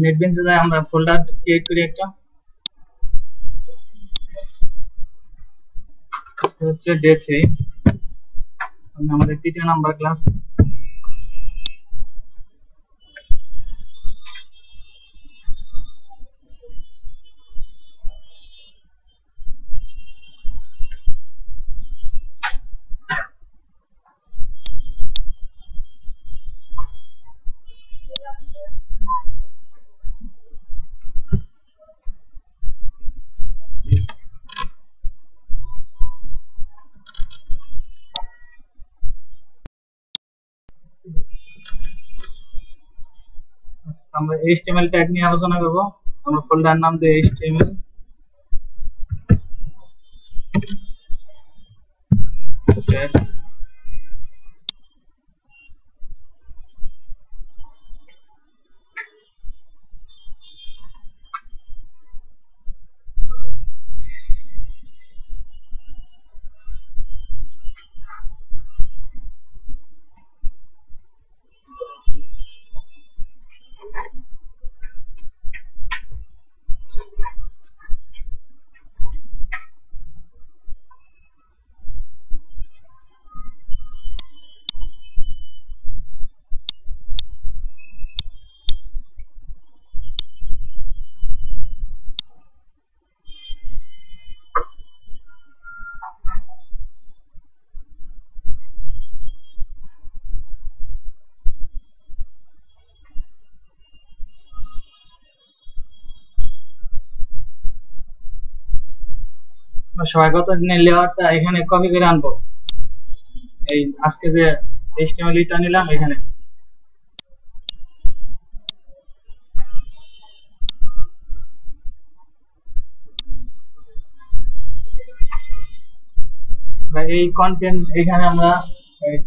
নেটবিনসে যাই, আমরা folder create করি একটা, হচ্ছে ডে 3, আমাদের 3 নাম্বার ক্লাস। আমরা HTML ট্যাগ নিয়ে আলোচনা করব। আমরা ফোল্ডার নাম দেই HTML ট্যাগ। সবাই কত দিনের লেয়ারটা এখানে কপি করে আনবো। এই আজকে যে HTML টা নিলাম এখানে, এই কন্টেন্ট এখানে আমরা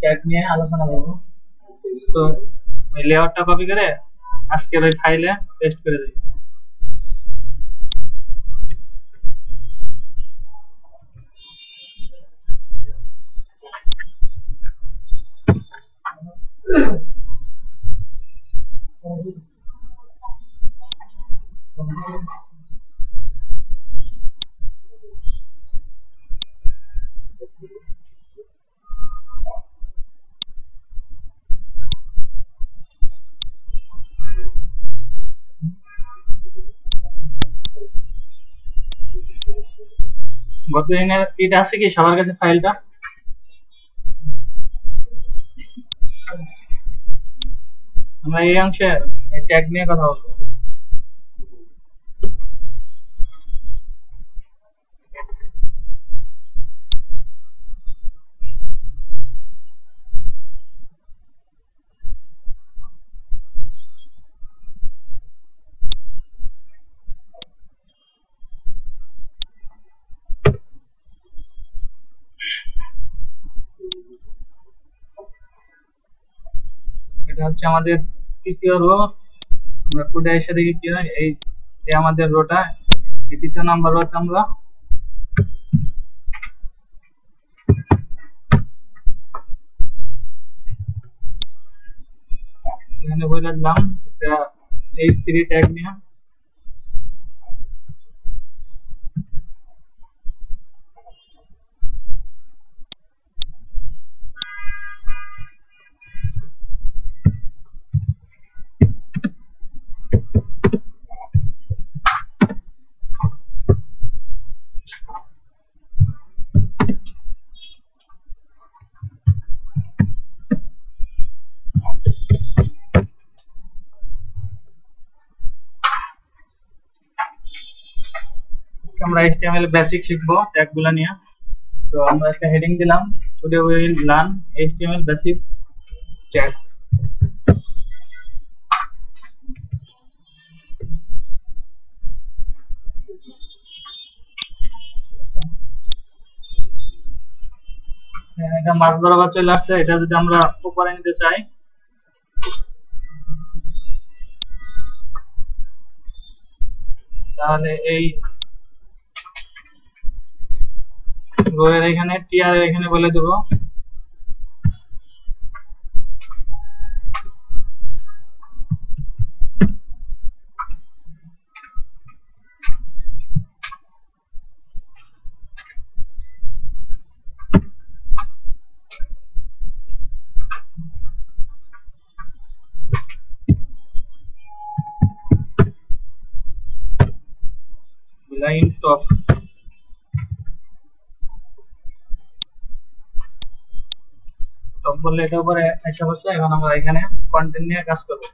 ট্যাগ নিয়ে আলোচনা করব। তো এই লেয়ারটা কপি করে আজকের ওই ফাইলে পেস্ট করে দিই। গতদিনের এটা আছে কি সবার কাছে ফাইলটা? আমরা এই অংশে ট্যাগ নিয়ে কথা বলবো। এটা হচ্ছে আমাদের তৃতীয় রো। আমরা কোডে এসে দেখি কি হয়। এই আমাদের রোটা, এই তৃতীয় নাম্বার রোতে আমরা এখানে বলে দিলাম এটা h3 ট্যাগ নিয়ে। আমরা HTML বেসিক শিখবো ট্যাগগুলো নিয়ে। সো আমরা একটা হেডিং দিলাম, today we will learn HTML basic tag. এটা মাঝ বরাবর চলে আসছে। এটা যদি আমরা উপরে নিতে চাই, তাহলে এই রো এর এখানে টিআর এখানে বলে দেব লাইন টপ টপ বললে এটা উপরে এসে বসে। এখন আমরা এখানে কন্টেন্ট নিয়ে কাজ করব।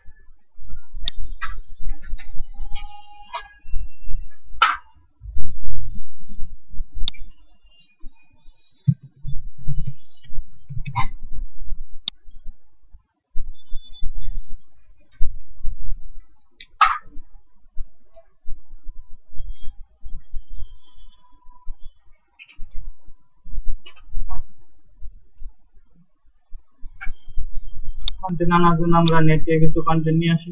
কন্টেন্ট আনার জন্য আমরা নেট থেকে কিছু কন্টেন্ট নিয়ে আসি।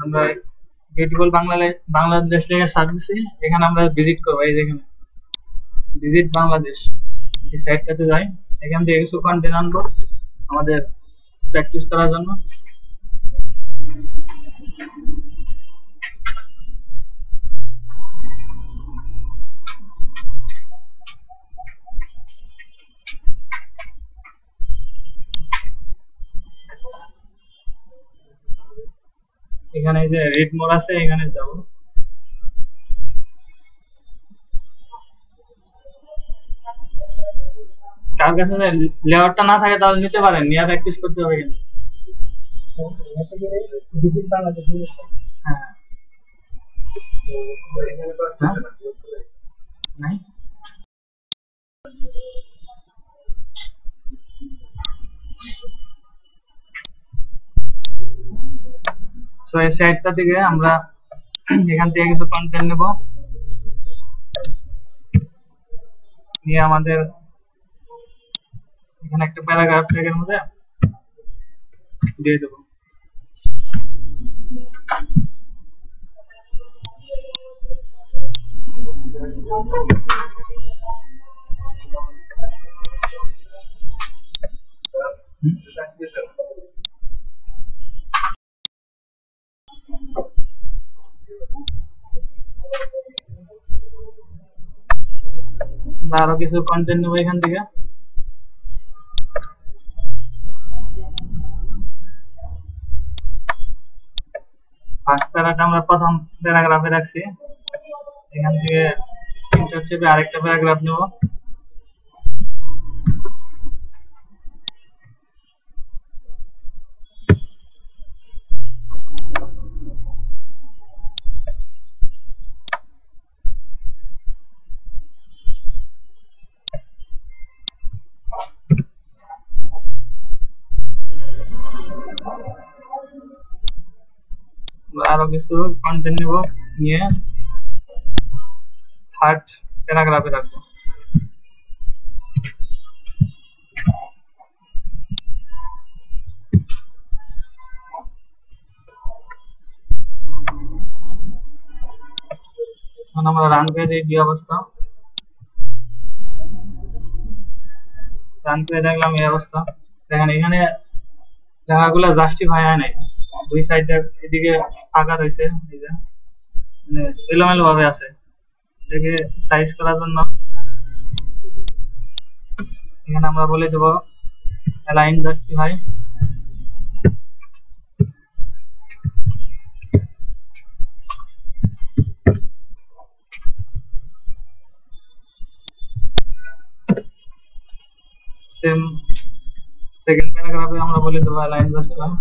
আমরা বিউটিফুল বাংলাদেশ লেখা সার্চ দিছি। এখানে আমরা ভিজিট করবো। এই যেখানে ভিজিট বাংলাদেশ, এই সাইটটাতে যাই। এখান থেকে কিছু কন্টেন্ট আনবো আমাদের প্র্যাকটিস করার জন্য। এখানে এই যে রিড মোর আছে, এখানে যাব। কার কাছে লেআউটটা না থাকে তাহলে নিতে পারেন, নিয়ে প্র্যাকটিস করতে হবে। কিন্তু হ্যাঁ নাই সো এই সাইটটা থেকে আমরা এখান থেকে কিছু কন্টেন্ট নেব, নিয়ে আমাদের এখানে একটা প্যারাগ্রাফ ট্যাগের মধ্যে দিয়ে দেবো। আরো কিছু কন্টেন্ট নেবো এখান থেকে। ফার্স্ট প্যারাটা আমরা প্রথম প্যারাগ্রাফে রাখছি। এখান থেকে ইনসার্ট চেপে আরেকটা প্যারাগ্রাফ নেব। আরো কিছু কন্টেন্ট নিব, নিয়ে থার্ড প্যারাগ্রাফে রাখবো। এখন আমরা রান করে দিই কি অবস্থা। রান করে দেখলাম এই অবস্থা। দেখেন এখানে জায়গাগুলো জাস্টিফাই হয় নাই, দুই সাইডে এদিকে ফাঁকা রয়েছে, মানে এলোমেলো ভাবে আছে। এটাকে সাইজ করার জন্য এখানে আমরা বলে দেব অ্যালাইন জাস্টিফাই। সেম সেকেন্ড প্যারাগ্রাফে আমরা বলে দেব অ্যালাইন জাস্টিফাই।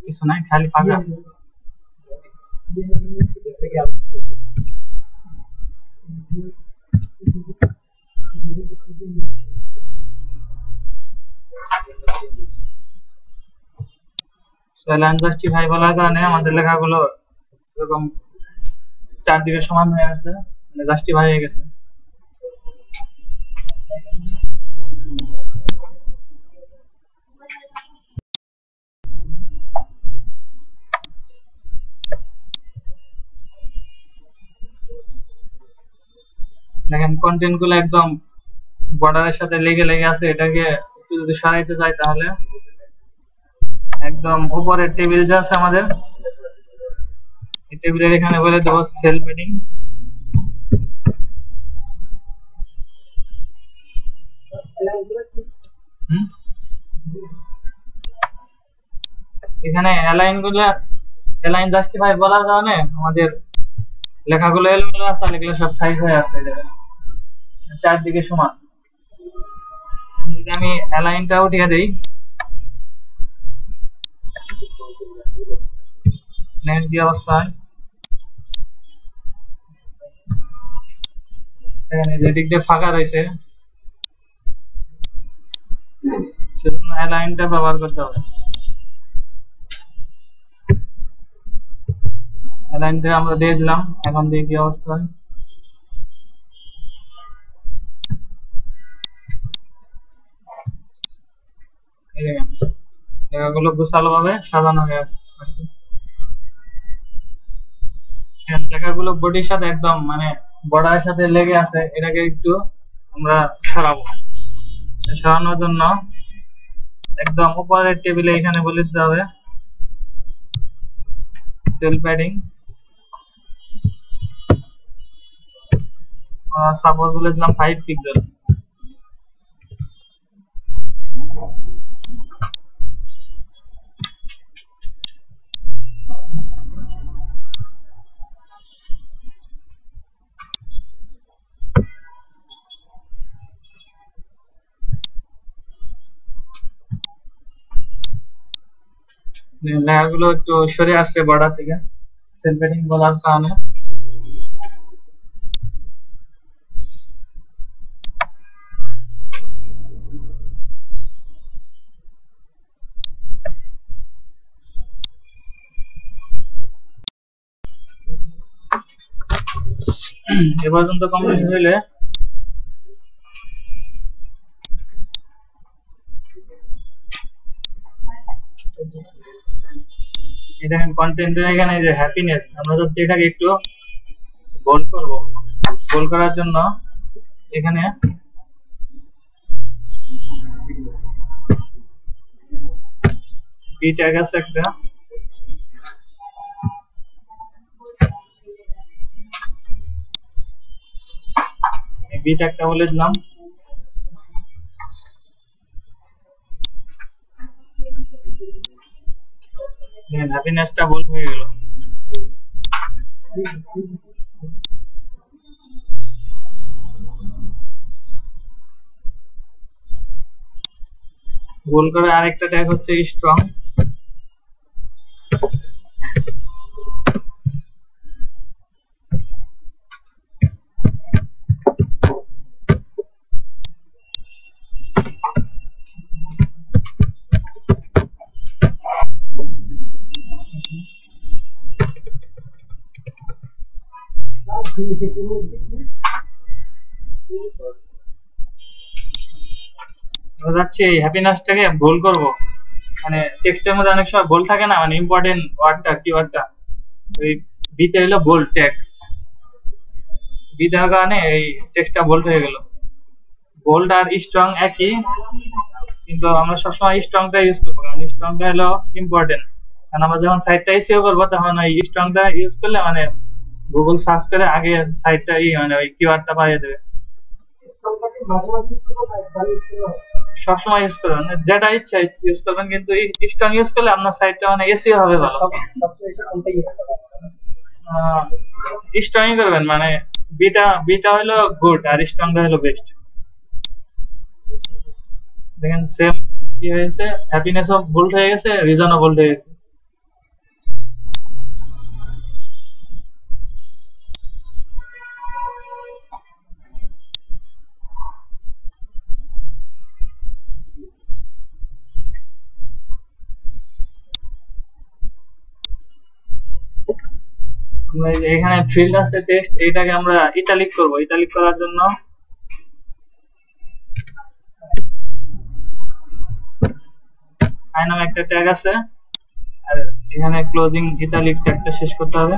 কিছু নাই, খালি ফাঁকা। অ্যালাইন জাস্টিফাই বলার কারণে আমাদের লেখাগুলো এরকম চারদিকে সমান হয়ে আছে, মানে জাস্টিফাই হয়ে গেছে। দেখেন কন্টেন্ট গুলো একদম বর্ডারের সাথে লেগে লেগে আছে। এটাকে একটু যদি সরাইতে চাই তাহলে একদম উপরের টেবিল যা আছে আমাদের, এই টেবিলের এখানে বলে দেবো সেল প্যাডিং। এখানে অ্যালাইন জাস্টিফাই বলার কারণে আমাদের লেখাগুলো এলোমেলো আছে, আর এগুলো সব সাইজ হয়ে আছে চারদিকে সমান। যদি আমি অ্যালাইনটা উঠিয়ে দিই, কি অবস্থা হয়, যেদিক দিয়ে ফাঁকা রয়েছে সেজন্য অ্যালাইনটা ব্যবহার করতে হবে। অ্যালাইনটা আমরা দিয়ে দিলাম, এখন দিয়ে কি অবস্থা হয়, জায়গাগুলো গোছালো ভাবে সাজানো হয়ে আসছে। লেখাগুলো বডির সাথে একদম মানে বর্ডারের সাথে লেগে আছে, এটাকে একটু আমরা সরাবো। সরানোর জন্য একদম উপরের টেবিলে এখানে বলে দিতে হবে সেল প্যাডিং, সাপোজ বলে দিলাম 5 পিক্সেল। লেখাগুলো একটু সরে আসছে বর্ডার থেকে সেল প্যাডিং বলার কারণে। এ পর্যন্ত কমপ্লিট হইলে দেখেন কন্টেন্টের এখানে যে হ্যাপিনেস, আমরা যদি এটাকে একটু বোল্ড করব। বোল্ড করার জন্য এখানে বি ট্যাগ আছে একটা, বি ট্যাগটা বলে দিলাম। হ্যাপিনেসটা বোল্ড হয়ে গেল। বোল্ড করে আরেকটা ট্যাগ হচ্ছে স্ট্রং। যাচ্ছি হ্যাপিনেসটাকে বোল্ড করব। মানে টেক্সটের মধ্যে অনেক সময় বোল্ড থাকে না, মানে ইম্পর্টেন্ট ওয়ার্ডটা কিওয়ার্ডটা ওই বিতে হলো বোল্ড ট্যাগ। বি দেওয়ার কারণে এই টেক্সটটা বোল্ড হয়ে গেল। বোল্ড আর স্ট্রং একই, কিন্তু আমরা সবসময় স্ট্রংটা ইউজ করবো কারণ স্ট্রংটা হলো ইম্পর্টেন্ট। কারণ আমরা যখন সাইটটা এসিও করবো তখন ওই স্ট্রংটা ইউজ করলে মানে গুগল সার্চ করে আগে সাইটটা মানে ওই কিওয়ার্ডটা পাইয়ে দেবে। সবসময় ইউজ করবেন, যেটা ইচ্ছা ইউজ করবেন, কিন্তু স্ট্রং ইউজ করলে আপনার সাইটটা মানে এসিও হবে ভালো। স্ট্রংই করবেন, মানে বিটা হলো গুড আর স্ট্রংটা হলো বেস্ট। দেখেন সেম কি হয়েছে, হ্যাপিনেসও বোল্ড হয়ে গেছে, রিজনও বোল্ড হয়ে গেছে। এখানে ফিল্ড আছে টেক্সট, এইটাকে আমরা ইটালিক করব। ইটালিক করার জন্য আই নামে একটা ট্যাগ আছে, আর এখানে ক্লোজিং ইটালিক ট্যাগটা শেষ করতে হবে।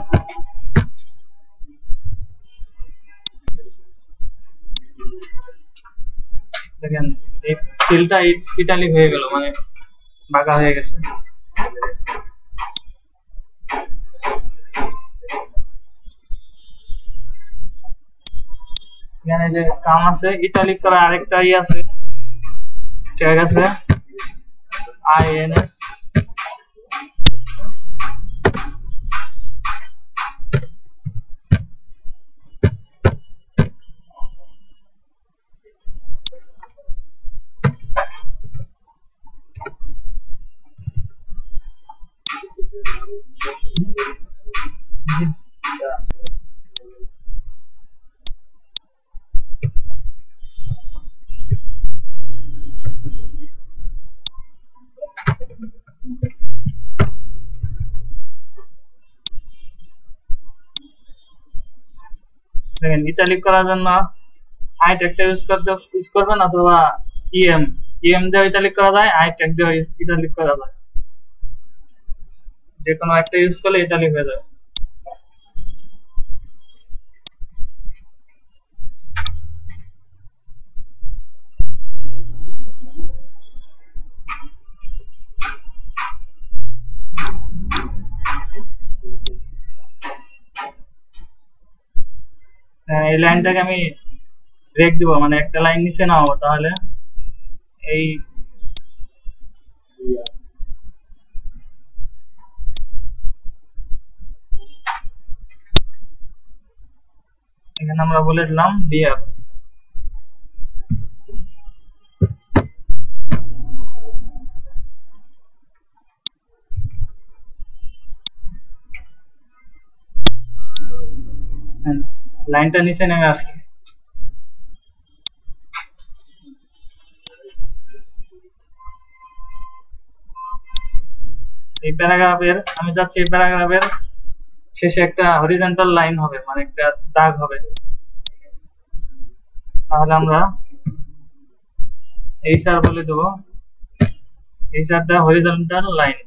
দেখেন এই ফিলটা ইটালিক হয়ে গেল, মানে বাঁকা হয়ে গেছে। এখানে যে কাম আছে ইটালিক করা আরেকটা আছে, ট্যাগ আছে INS। দেখেন ইটালিক করার জন্য আই ট্যাগটা ইউজ করবেন, অথবা ইএম দিয়ে ইটালিক করা যায়, আই ট্যাগ দিয়ে ইটালিক করা যায়, যে কোনো একটা ইউজ করলে ইটালিক হয়ে যাবে। এই লাইনটাকে আমি ব্রেক দিব, মানে একটা লাইন নিচে নামাবো, তাহলে এই এখানে আমরা বলে দিলাম বিআর। লাইনটা নিচে নেমে আসছে। এই প্যারাগ্রাফের আমি চাচ্ছি এই প্যারাগ্রাফের শেষে একটা হরিজন্টাল লাইন হবে, মানে একটা দাগ হবে। তাহলে আমরা এইচআর বলে দেবো, এইচআর দা হরিজন্টাল লাইন।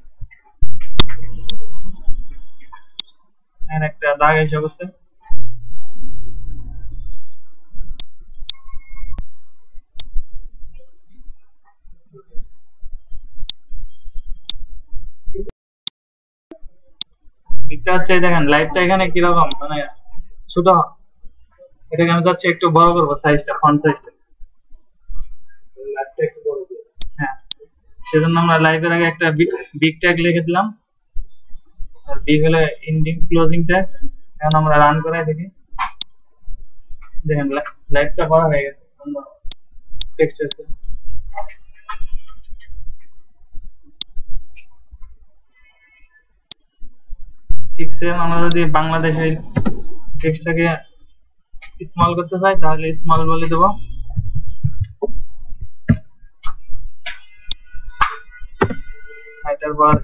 এখানে একটা দাগ এসে বসছে। দিকটা হচ্ছে দেখেন লাইটটা এখানে কিরকম, মানে ছোট, এটাকে আমি চাচ্ছি একটু বড় করবো সাইজটা, ফন্ট সাইজটা। হ্যাঁ, সেজন্য আমরা লাইভের আগে একটা বিগ ট্যাগ লিখে দিলাম, আর বিগ হলে ইন্ডিং ক্লোজিং ট্যাগ। এখন আমরা রান করে দেখি, দেখেন লাইভটা বড় হয়ে গেছে, টেক্সট আছে। ঠিক সেম আমরা যদি বাংলাদেশের টেক্সটটাকে স্মল করতে চাই, তাহলে স্মল বলে দেবো। হাইটার বার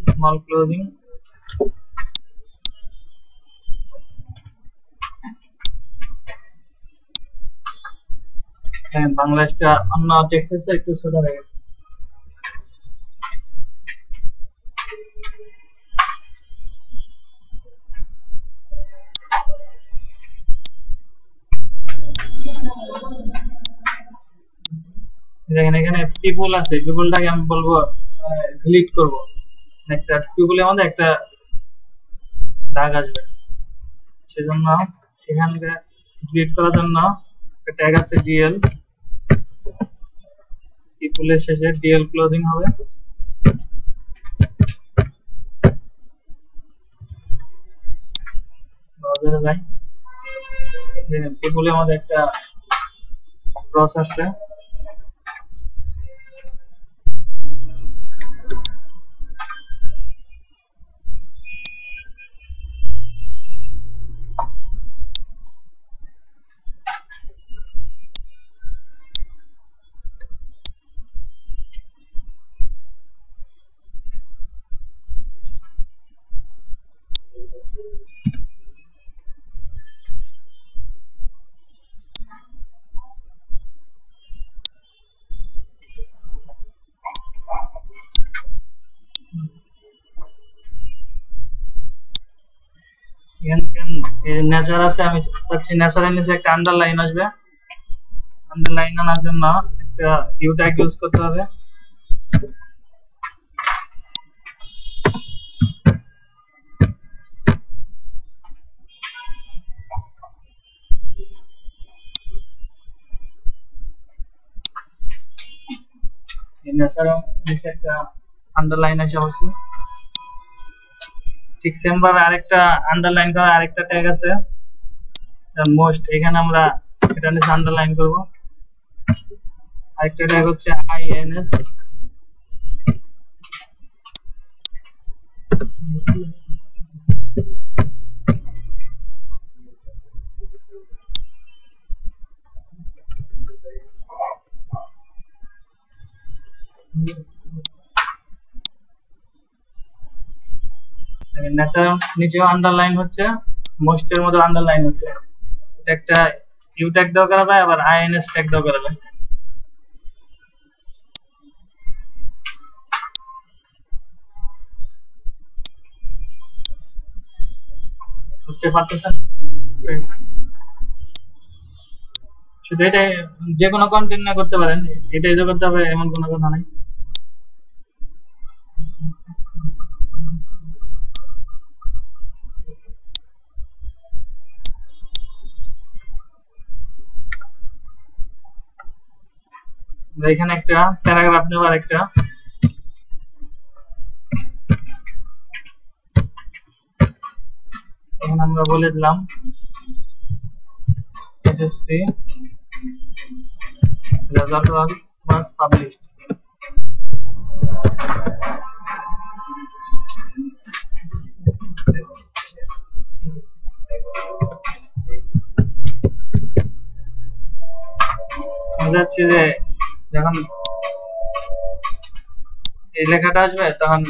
স্মল ক্লোজিং। বাংলাদেশটা অন্য টেক্সট আছে একটু ছোট হয়ে গেছে। দেখেন এখানে পিপল আছে, পিপলটাকে আমি বলবো ডিলিট করব, একটা পিপলের মধ্যে একটা দাগ আসবে, সেজন্য এখানকে ডিলিট করার জন্য একটা ট্যাগ আছে ডিএল, পিপলের শেষে ডিএল ক্লোজিং হবে। ব্রাউজারে যাই, পিপলের মধ্যে একটা ক্রস আসছে, নেচার আছে, আমি চাচ্ছি নেচারের নিচে একটা আন্ডারলাইন আসবে, আন্ডারলাইন আনার জন্য একটা ইউ ট্যাগ ইউজ করতে হবে। নিচে একটা আন্ডারলাইন আসে অবশ্যই। ঠিক সেম ভাবে আরেকটা আন্ডারলাইন করা আরেকটা ট্যাগ আছে মোস্ট, এখানে আমরা এটা নিচে আন্ডারলাইন করব। আরেকটা ট্যাগ হচ্ছে আইএনএস, ন্যাচারাল নিচেও আন্ডারলাইন হচ্ছে, মোস্টের মধ্যে আন্ডারলাইন হচ্ছে। এটা একটা ইউ ট্যাগ দাও করা যায়, আবার আইএনএস ট্যাগ দাও করা যায়। হচ্ছে পারতেছেন? শুধু এটাই, যে কোনো কন্টেন্ট না করতে পারেন, এটাই যে করতে হবে এমন কোনো কথা নাই। এখানে একটা প্যারাগ্রাফ নেব, আরেকটা এখন আমরা বলে দিলাম এসএসসি result was published. যাচ্ছে যে যখন এই লেখাটা আসবে তখন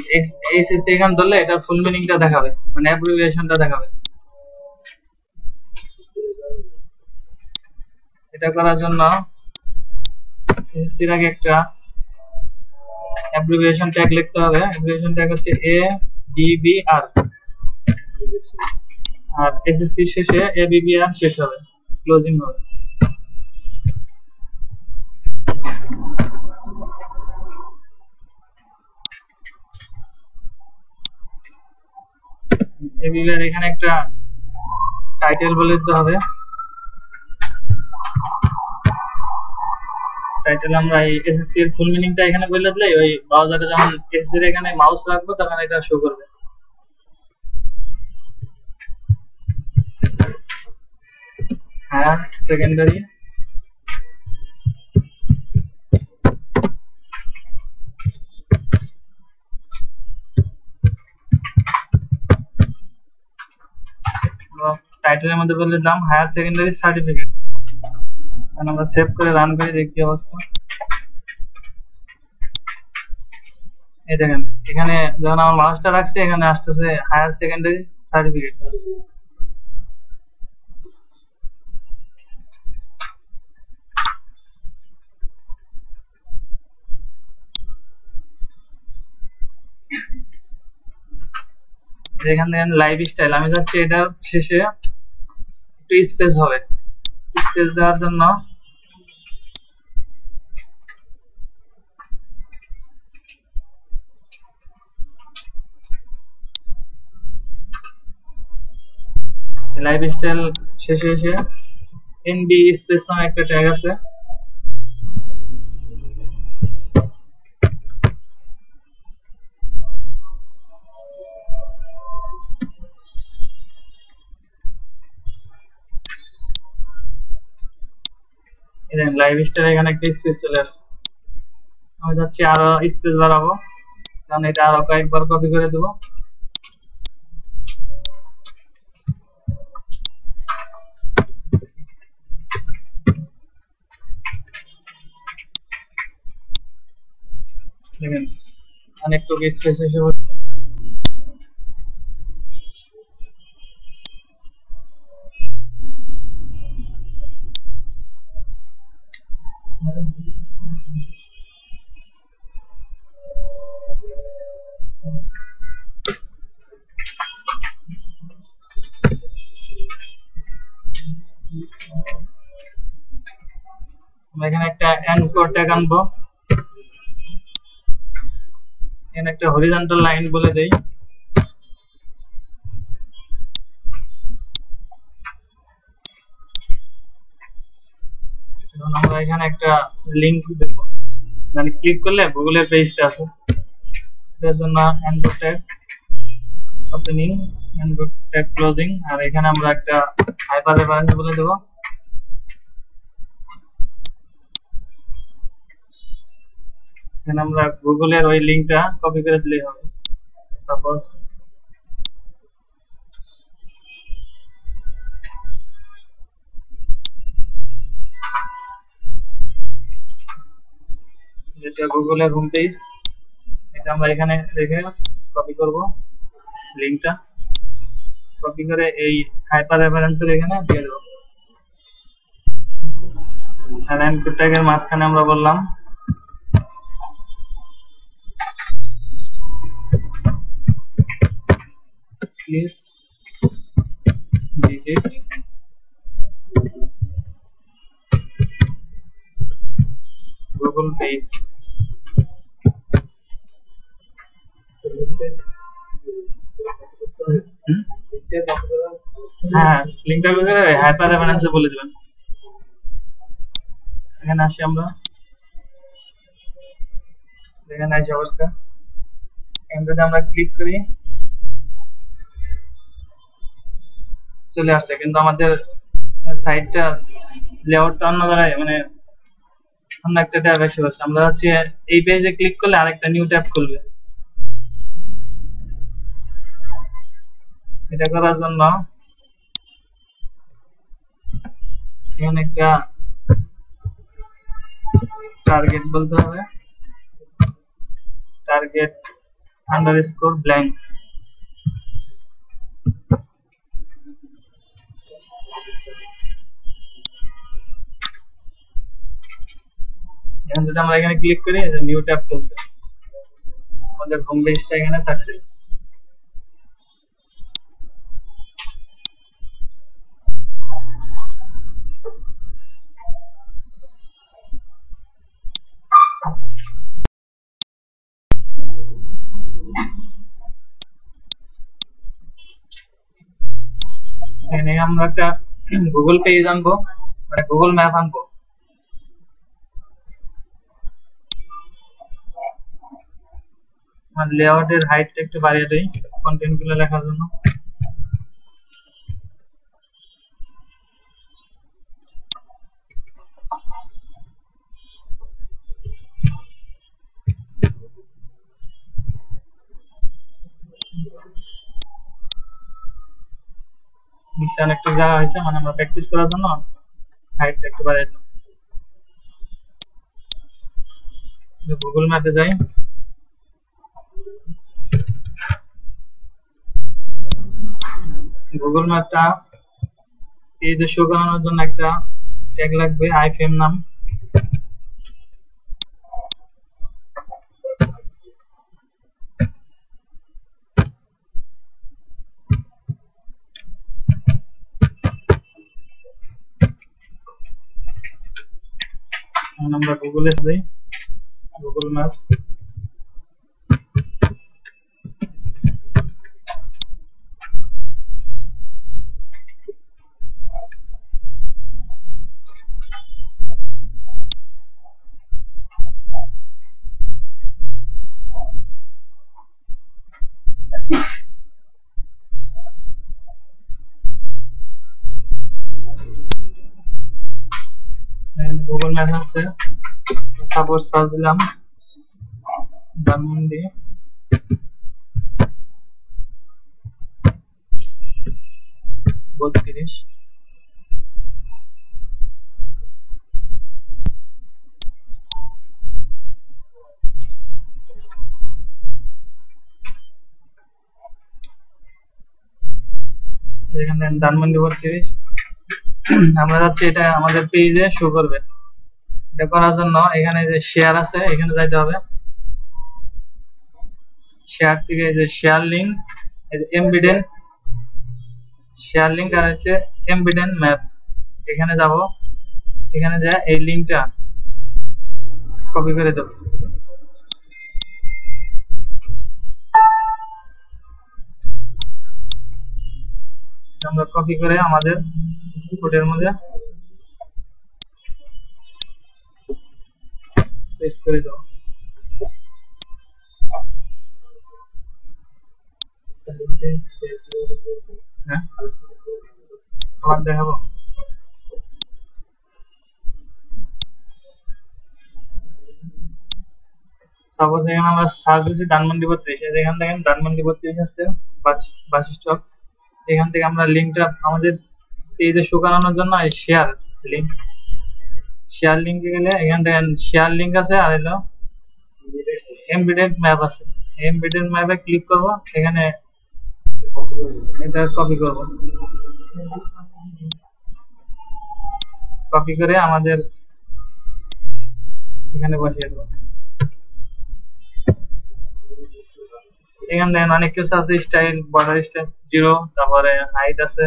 এসএসসি এখানে ধরলে এটা ফুল মিনিংটা দেখাবে, মানে অ্যাব্রিভিয়েশনটা দেখাবে। এটা করার জন্য এসএসসির আগে একটা অ্যাব্রিভিয়েশন ট্যাগ লিখতে হবে। অ্যাব্রিভিয়েশন ট্যাগ হচ্ছে ABBR, আর এসএসসি শেষে ABBR শেষ হবে, ক্লোজিং হবে। ABBR এখানে একটা টাইটেল বলে দিতে হবে। টাইটেল আমরা এই এসএসসি এর ফুল মিনিংটা এখানে বলে দিলে ওই ব্রাউজারে যখন এসএসসি এর এখানে মাউস রাখবো তখন এটা শো করবে। হায়ার সেকেন্ডারি টাইটেলের মধ্যে বলে দিলাম হায়ার সেকেন্ডারি সার্টিফিকেট। আমরা সেভ করে রান করে দেখি কি অবস্থা। এই দেখেন এখানে যখন আমার মাউসটা রাখছি এখানে আসতেছে হায়ার সেকেন্ডারি সার্টিফিকেট। এখান থেকে লাইফ স্টাইল আমি যাচ্ছি, এটার শেষে একটু স্পেস হবে। স্পেস দেওয়ার জন্য লাইফ স্টাইল শেষে এসে এনবি স্পেস নামে একটা ট্যাগ আছে, লাইফ স্টাইল এখানে একটা স্পেস চলে আসছে। আমি যাচ্ছি আরো স্পেস বাড়াবো, কারণ এটা আরো কয়েকবার কপি করে দেবো। দেখেন অনেকটুকু স্পেস এসে পড়ছে। এখানে একটা অ্যাঙ্কর ট্যাগ আনবো, এখানে একটা হরিজন্টাল লাইন বলে দেই। এখন আমরা এখানে একটা লিংক দেব, মানে ক্লিক করলে গুগলের পেজটা আছে, এটার জন্য anchor tag opening, anchor tag closing, আর এখানে আমরা একটা হাইপার রেফারেন্স বলে দেব। এখানে আমরা গুগলের ওই লিংকটা কপি করে দিলেই হবে। সাপোজ যেটা গুগলের হোম পেজ, এটা আমরা এখানে রেখে কপি করব লিংকটা, কপি করে এই হাইপার রেফারেন্সের এখানে দিয়ে দেব। আর অ্যাঙ্কর ট্যাগের মাঝখানে আমরা বললাম প্লিজ ভিজিট গুগল পেজ। হ্যাঁ, লিংকটা করে হাইপার রেফারেন্সে বলে দিবেন। এখানে আসি আমরা, এখানে আসি অবস্থা, এখানে আমরা ক্লিক করি, চলে আসছে, কিন্তু আমাদের সাইটটা লেআউটটা অন্য জায়গায়, মানে অন্য একটা ট্যাব এসে বসছে। আমরা হচ্ছে এই পেজে ক্লিক করলে আরেকটা নিউ ট্যাব খুলবে। এটা করার জন্য এখানে একটা টার্গেট বলতে হবে, টার্গেট আন্ডারস্কোর ব্ল্যাঙ্ক। এখন যদি আমরা এখানে ক্লিক করি, নিউ ট্যাব খুলছে, আমাদের হোম পেজটা এখানে থাকছে। এখানে আমরা একটা গুগল পেজ আনবো, মানে গুগল ম্যাপ আনবো। লেআউটের হাইটটা একটু বাড়িয়ে দেই কন্টেন্ট গুলো লেখার জন্য। নিচে অনেকটা জায়গা হয়েছে, মানে আমরা প্র্যাকটিস করার জন্য হাইটটা একটু বাড়িয়ে দিলাম। গুগল ম্যাপে যাই, গুগল ম্যাপটা পেজে শো করানোর জন্য একটা ট্যাগ লাগবে, আইফ্রেম নাম। আমরা গুগলে যাই, গুগল ম্যাপ, গুগল ম্যাপ হচ্ছে, সাপোজ সার্চ দিলাম ধানমন্ডি, বত্রিশ, এখানে ধানমন্ডি 32। আমরা যাচ্ছি এটা আমাদের পেজে শো করবে। এটা করার জন্য এখানে যে শেয়ার আছে এখানে যাইতে হবে, শেয়ার থেকে যে শেয়ার লিঙ্ক, এমবিডেন্ট শেয়ার লিঙ্ক, আর হচ্ছে এমবিডেন্ট ম্যাপ, এখানে যাব। এখানে যা এই লিঙ্কটা কপি করে দেব। আমরা কপি করে আমাদের কোডের মধ্যে পেস্ট করে দেব। হ্যাঁ, আবার দেখাবো। সাপোজ এখানে আমরা সার্চ দিচ্ছি ধানমন্ডি 32, এখান থেকে ধানমন্ডি 32 হচ্ছে বাস স্টপ। এখান থেকে আমরা লিঙ্কটা আমাদের পেজে শো করানোর জন্য শেয়ার লিঙ্কে গেলে এখান থেকে শেয়ার লিঙ্ক আছে, আর হলো এমবেডেড ম্যাপ আছে। এমবেডেড ম্যাপে ক্লিক করব, এখানে এটা কপি করব, কপি করে আমাদের এখানে বসিয়ে দেব। এখানে দেখেন অনেক কিছু আছে, স্টাইল, বর্ডার স্টাইল 0, তারপরে হাইট আছে।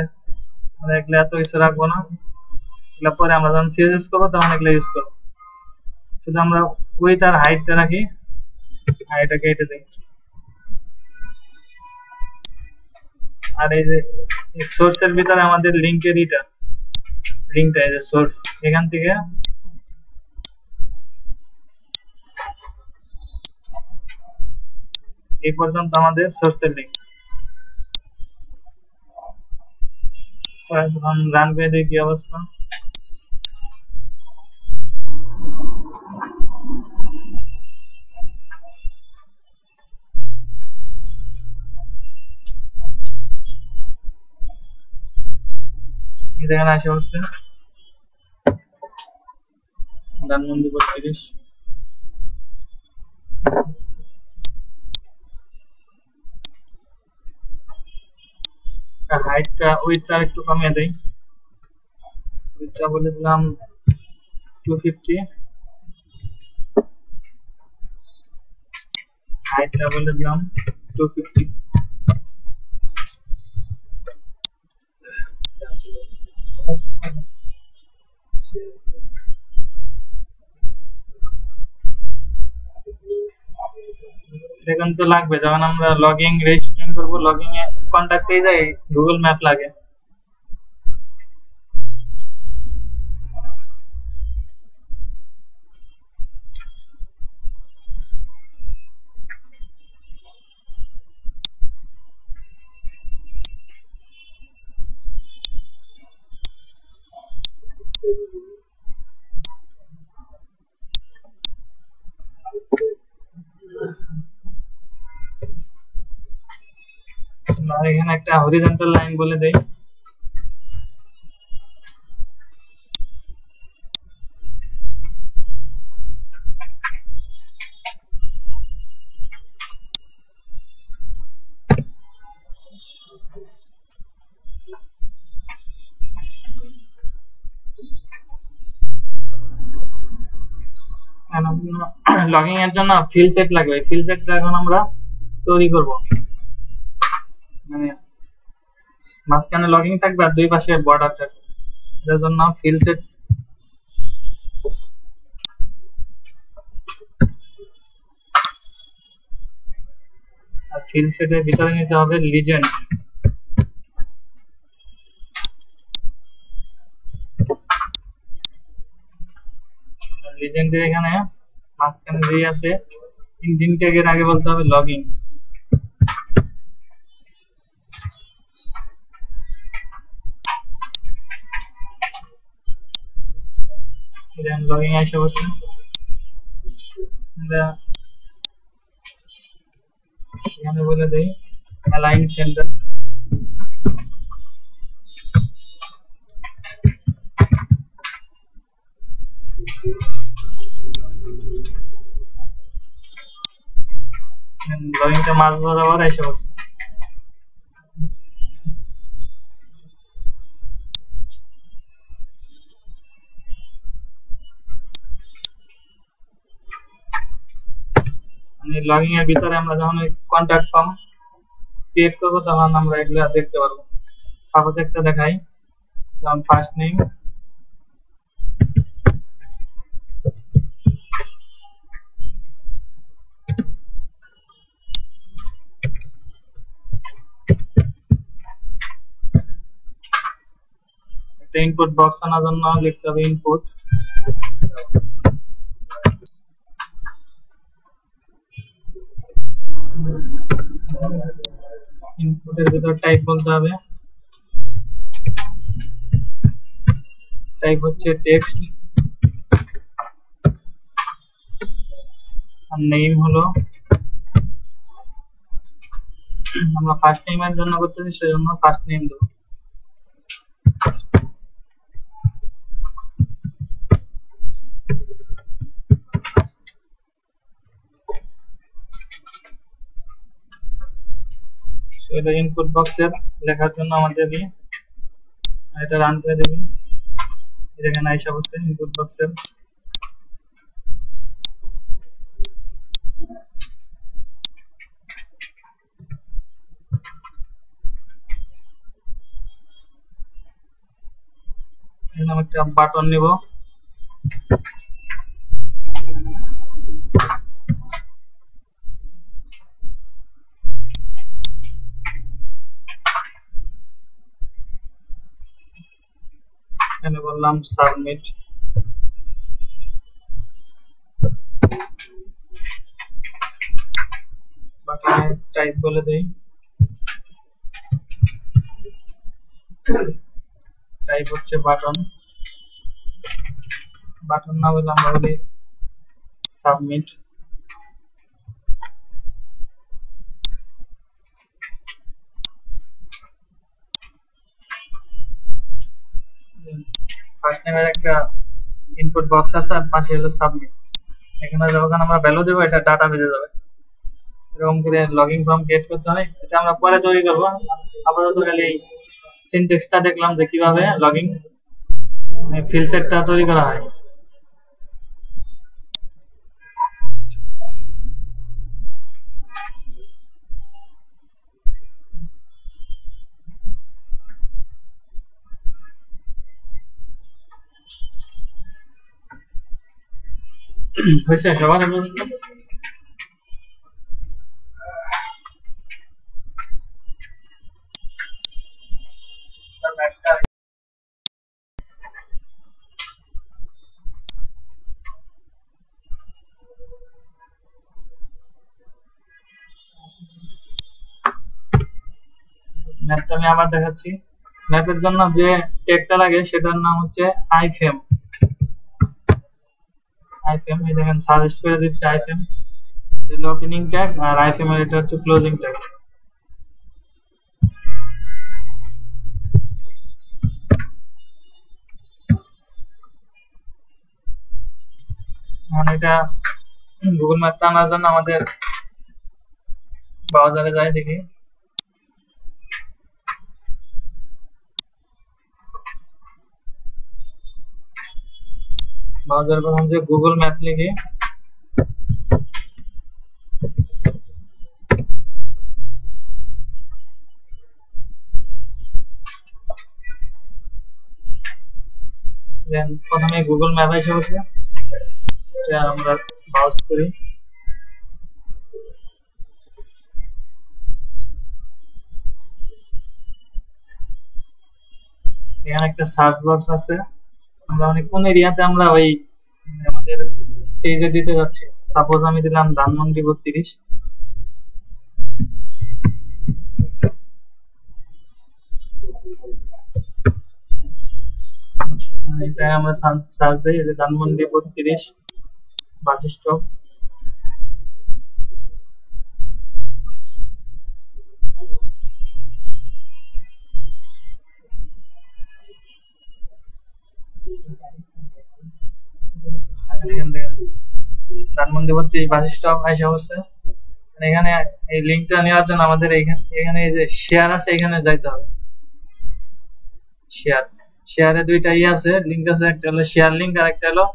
আমরা এগুলো এত কিছু রাখবো না, এগুলো পরে আমরা যখন সিএসএস করবো তখন এগুলো ইউজ করবো। শুধু আমরা উইথ আর হাইটটা রাখি, হাইটটা কেটে দিই। আর এই যে সোর্সের ভিতরে আমাদের লিঙ্কের লিঙ্কটা এই যে সোর্স, এখান থেকে এই পর্যন্ত আমাদের সোর্সের লিঙ্ক। রান করে দেখি কি অবস্থা। এখানে আসে হচ্ছে ধানমন্ডি 32। হাইটটা উইথটা একটু কমিয়ে দেই, উইথটা বলে দিলাম 250, হাইটটা বলে দিলাম 250। এখন তো লাগবে, যখন আমরা লগইন রেজিস্ট্রেশন করবো, লগইন এ কন্টাক্ট পেয়ে যাই, গুগল ম্যাপ লাগে। আর এখানে একটা হরিজন্টাল লাইন বলে দেই। লগইন এর জন্য ফিল সেট লাগবে, ফিল সেটটা এখন আমরা তৈরি করব। মানে মাঝখানে লগইন থাকবে আর দুই পাশে বর্ডার থাকবে, এর জন্য ফিল সেট আর ফিল সেটের ভিতরে নিতে হবে লিজেন্ড। লিজেন্ডের এখানে মাঝখানে যে আছে ইঞ্জিন ট্যাগের আগে বলতে হবে লগইন। লগইন আসে বসে, এখানে বলে দেই অ্যালাইন সেন্টার। লগইনটা মাঝ বরাবর এসে বসে। লগইন এর ভিতরে আমরা যখন কন্টাক্ট ফর্ম ক্রিয়েট করব তখন আমরা এগুলো দেখতে পারবো। সাপোজ একটা দেখাই, যেমন ফার্স্ট নেম, একটা ইনপুট বক্স আনার জন্য লিখতে হবে ইনপুট, ইনপুটের ভিতর টাইপ বলতে হবে, টাইপ হচ্ছে টেক্সট, আর নেম হলো, আমরা ফার্স্ট নেমের জন্য করতেছি সেজন্য ফার্স্ট নেম দেবো। এটা ইনপুট বক্সের লেখার জন্য আমাদের এটা রান করে দেবি, এখানে আইসা বসছে ইনপুট বক্সের। এখানে আমি একটা বাটন নিব, এখানে বললাম সাবমিট, বাটনে টাইপ বলে দেই, টাইপ হচ্ছে বাটন, বাটন না বলে আমরা বলি সাবমিট। ফার্স্ট নেমের একটা ইনপুট বক্স আছে আর পাশে হলো সাবমিট, এখানে যখন আমরা ভ্যালু দেবো এটা ডাটা বেজে যাবে। এরকম করে লগইন ফর্ম ক্রিয়েট করতে হয়, এটা আমরা পরে তৈরি করবো। আপাতত খালি এই সিনট্যাক্সটা দেখলাম যে কিভাবে লগইন ফিল্ড সেটটা তৈরি করা হয়। হয়েছে সবার ম্যাপটা আমি আবার দেখাচ্ছি। ম্যাপের জন্য যে ট্যাগটা লাগে সেটার নাম হচ্ছে আইফ্রেম। আইফ্রেম এই দেখেন সাজেস্ট করে দিচ্ছে আইফ্রেম, এটা ওপেনিং ট্যাগ, আর আইফ্রেম এর এটা হচ্ছে ক্লোজিং ট্যাগ। এখন এটা গুগল ম্যাপটা আনার জন্য আমাদের ব্রাউজারে যাই, দেখি ব্রাউজারে প্রথম যে গুগল ম্যাপ লিখি, দেন প্রথমে গুগল ম্যাপ এসে বসে, এটা আমরা ব্রাউজ করি। এখানে একটা সার্চ বক্স আছে, আমরা মানে কোন এরিয়াতে আমরা ওই আমাদের পেজে দিতে যাচ্ছি। সাপোজ আমি দিলাম ধানমন্ডি 32, এটা আমরা সার্চ দিই যে Dhanmondi 32 bus stop. Dhanmondi 32 bus stop আইসা হচ্ছে। এখানে এই লিঙ্কটা নেওয়ার জন্য আমাদের এখানে এই যে শেয়ার আছে এখানে যাইতে হবে। শেয়ারে দুইটা আছে, লিঙ্ক আছে, একটা হলো শেয়ার লিঙ্ক আর একটা হলো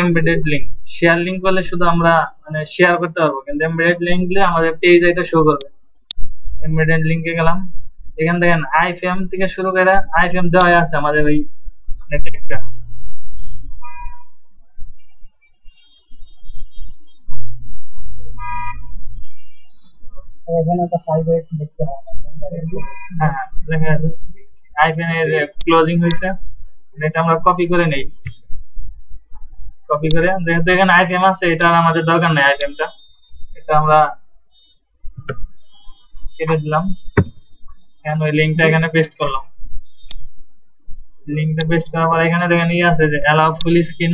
এমবেডেড লিঙ্ক। শেয়ার লিঙ্ক করলে শুধু আমরা মানে শেয়ার করতে পারবো, কিন্তু এমবেডেড লিঙ্ক দিলে আমাদের পেজ এটা শো করবে। এমবেডেড লিঙ্কে গেলাম, এখান দেখেন আইফ্রেম থেকে শুরু করে আইফ্রেম দেওয়া আছে আমাদের ওই ট্যাগটা। এখানে একটা 5x দেখতে হবে, হ্যাঁ দেখা আছে। আইফ্রেম এর ক্লোজিং হয়েছে, এটা আমরা কপি করে নেই। কপি করে যেহেতু এখানে আইফ্রেম আছে, এটা আমাদের দরকার নেই। আইফ্রেমটা এটা আমরা কেটে দিলাম। এখন ওই লিঙ্কটা এখানে পেস্ট করলাম। লিঙ্কটা পেস্ট করার পর এখানে দেখেন আছে যে allow full screen.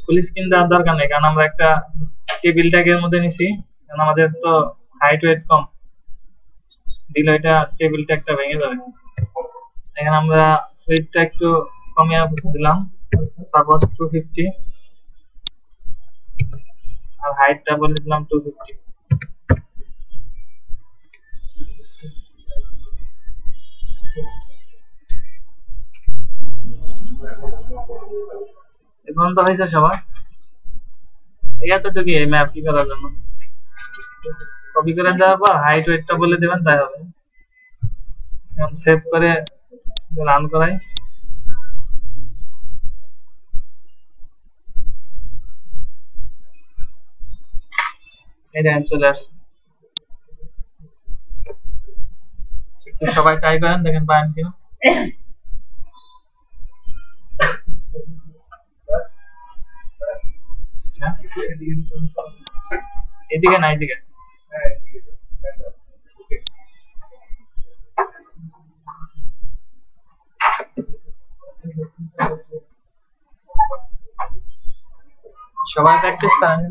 Full screen দেওয়ার দরকার নেই, কারণ আমরা একটা টেবিল ট্যাগের মধ্যে নিছি, কারণ আমাদের তো হাইট ওয়েট কম, দিলে এটা টেবিল ট্যাগটা ভেঙে যাবে। এখানে আমরা ওয়েটটা একটু কমিয়ে দিলাম, সাপোজ 250, আর হাইটটা বলে দিলাম 250। এখন তো হয়েছে সবার, এতটুকু এই ম্যাপ কি করার জন্য। কপি করে দেওয়ার পর হাইট ওয়েটটা বলে দেবেন, তাই হবে। এখন সেভ করে রান করাই। এই দেখেন চলে আসছে। একটু সবাই ট্রাই করেন, দেখেন পারেন কিনা। এদিকে না, এদিকে। সবাই প্র্যাকটিস করেন।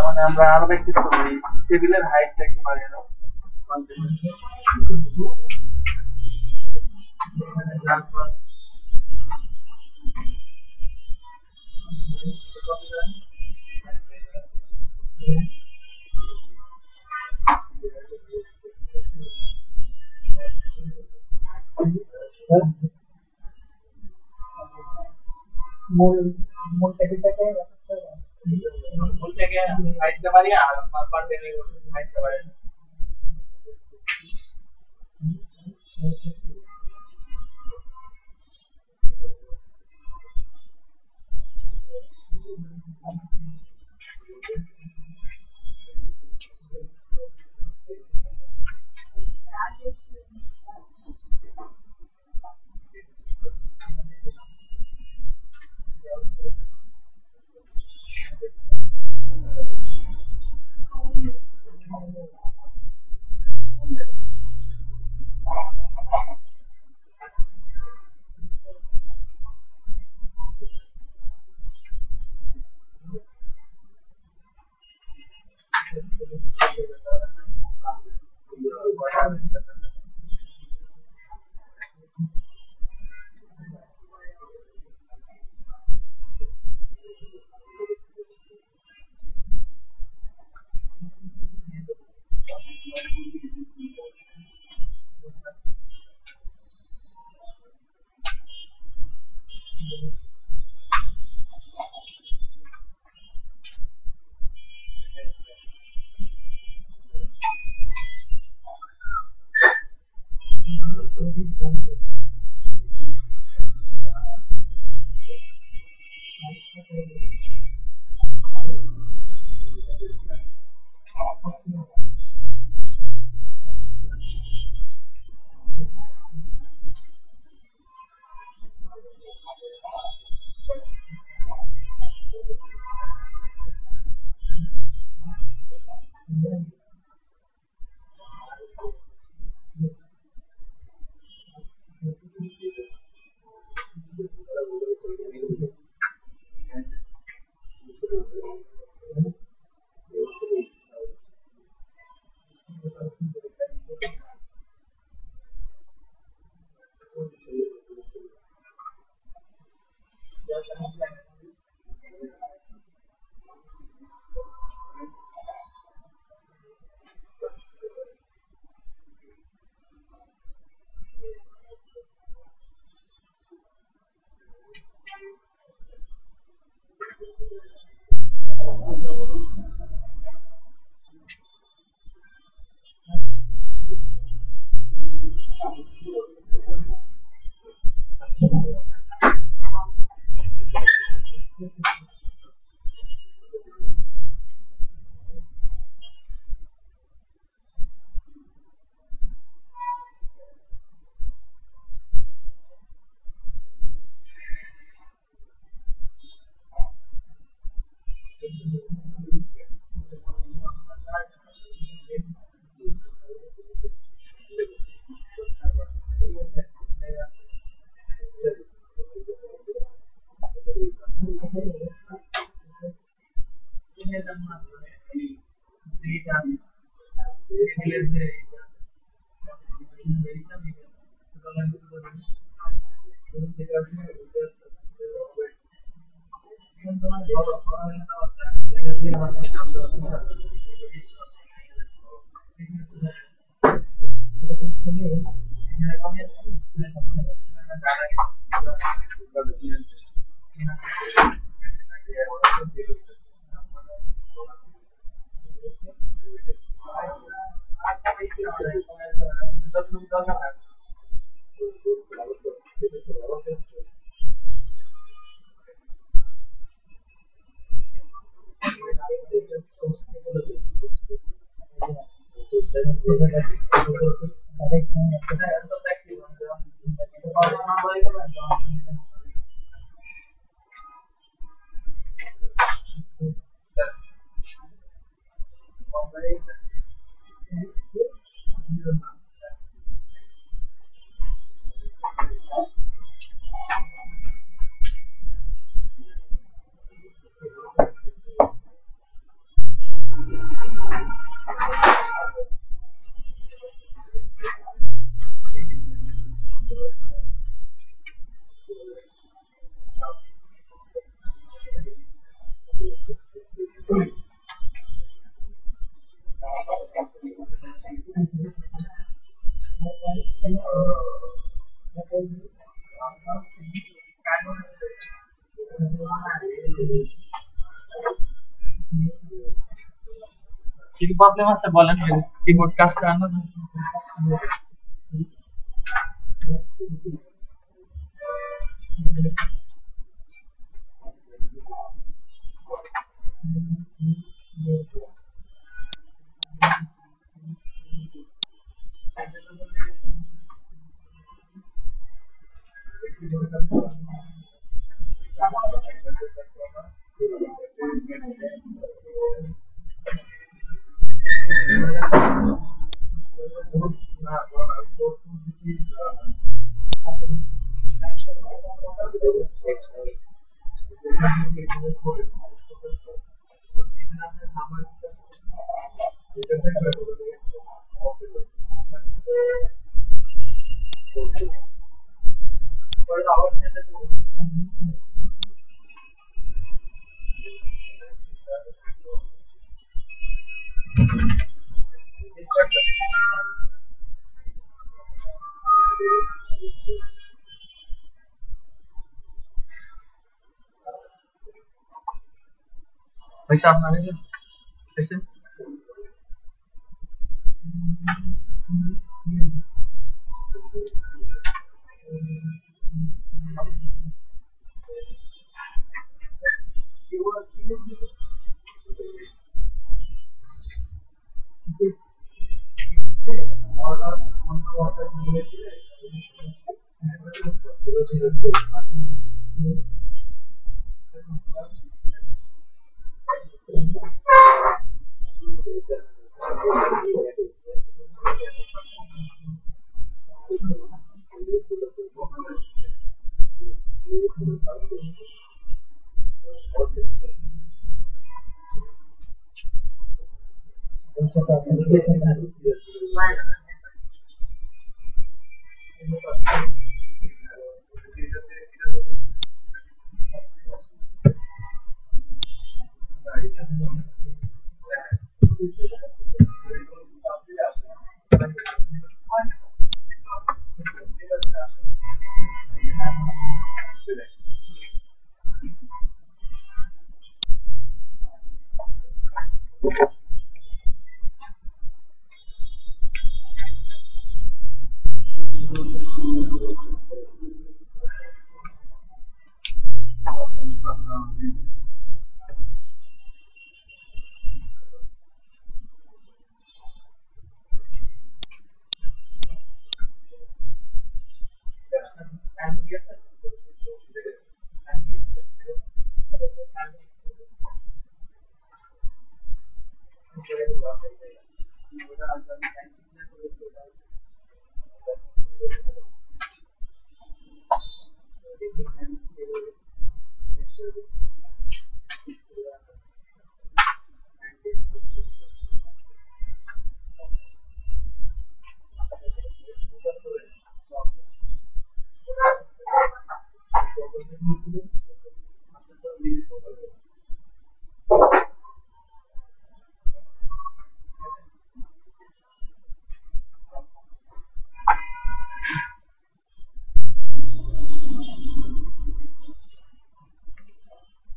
মানে আমরা আরো প্র্যাকটিস করবো, টেবিলের হাইটটা একটু বাড়িয়ে দাও। মূল টেবিলটাকে হাইটটা বাড়িয়ে আর কন্টিনিউ হাইটটা বাড়িয়ে। কি প্রবলেম আছে বলেন, কিবোর্ড কাজ করে না। पैसा आपने आने से कैसे